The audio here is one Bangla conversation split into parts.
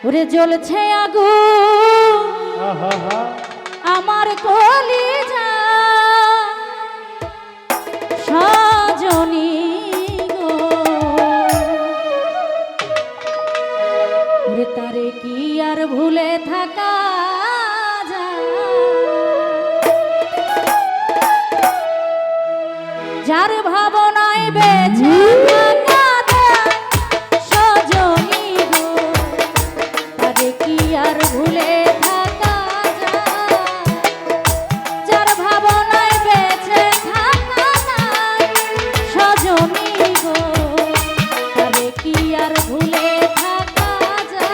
ওরে জ্বলছে আগুন আমার কলিজা সজনী গো, ওরে তারে কি আর ভুলে থাকা যায়, যার ভাবনায় বেঁচে থাকা যায় সজনী গো, তারে কি আর ভুলে থাকা যায়, যার ভাবনায় বেঁচে থাকা যায় সজনী গো, তারে কি আর ভুলে থাকা যায়।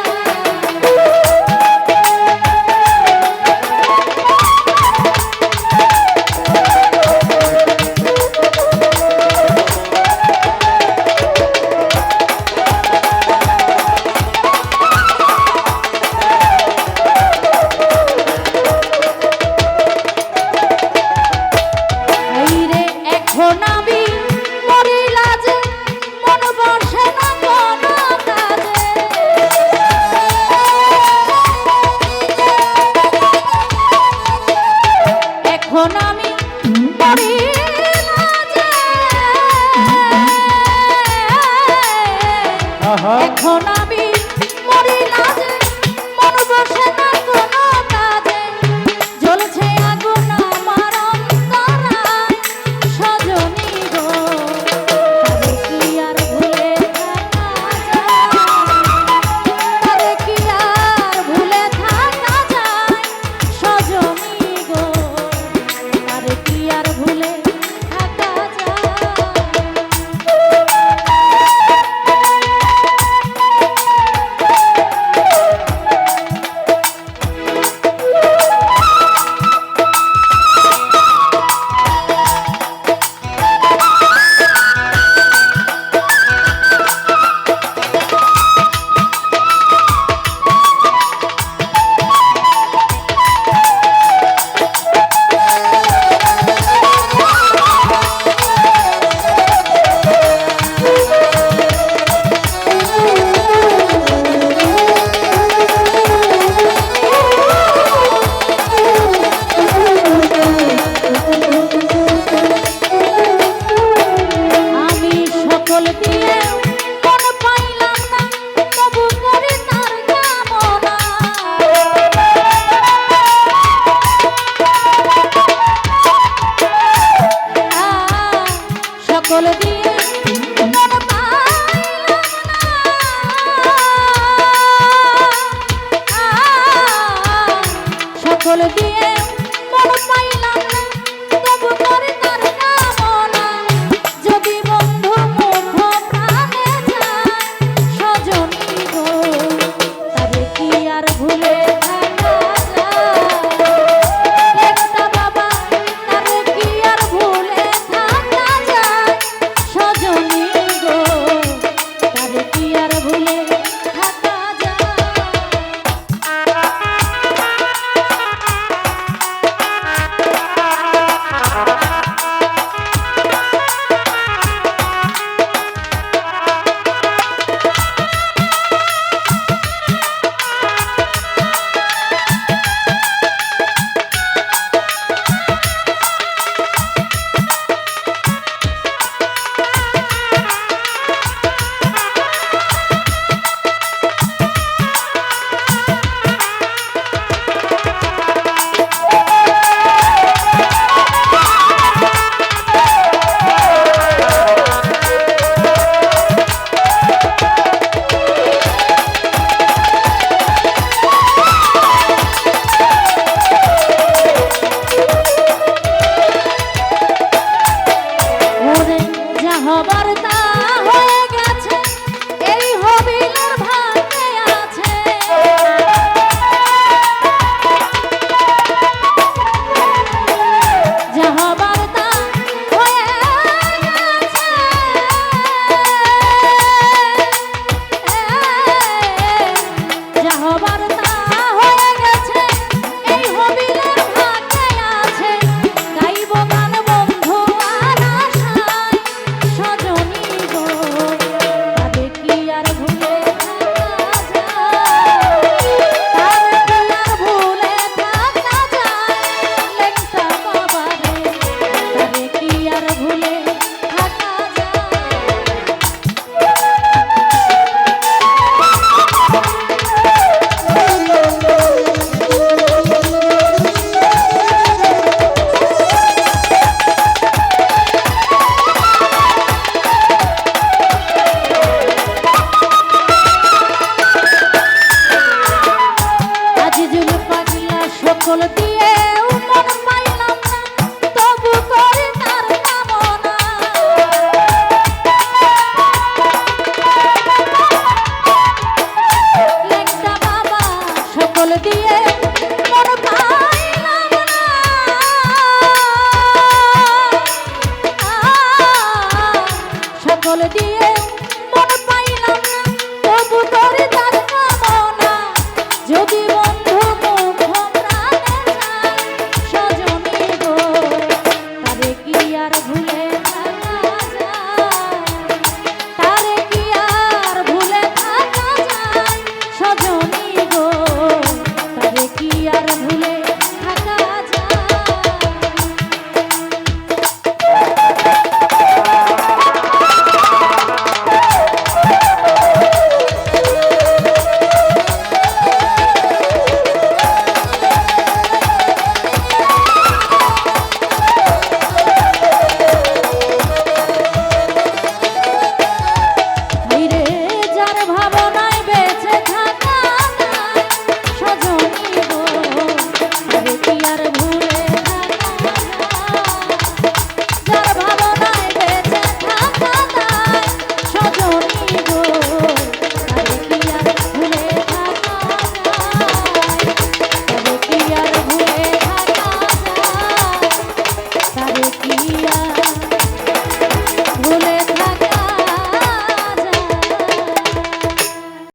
এখন আমি মরি না যে, এখন আমি মরি না যে, মন বসে না কোনো কাজে, জ্বলছে আগুন আমার অন্তরায় সজনী গো, তারে কি আর ভুলে থাকা যায়, তারে কি আর ভুলে থাকা যায় সজনী গো, তারে কি আর ভুলে থাকা যায়। সকল দিয়ে মন পাইলাম না, সকল দিয়ে মন পাইলাম না, তবু করে তার কামনা, যদি বন্ধু মুখ প্রাণে যায় সজনী গো, তারে কি আর ভুলে থাকা যায়, একটা বাবা তারে কি আর ভুলে থাকা যায় দিয়ে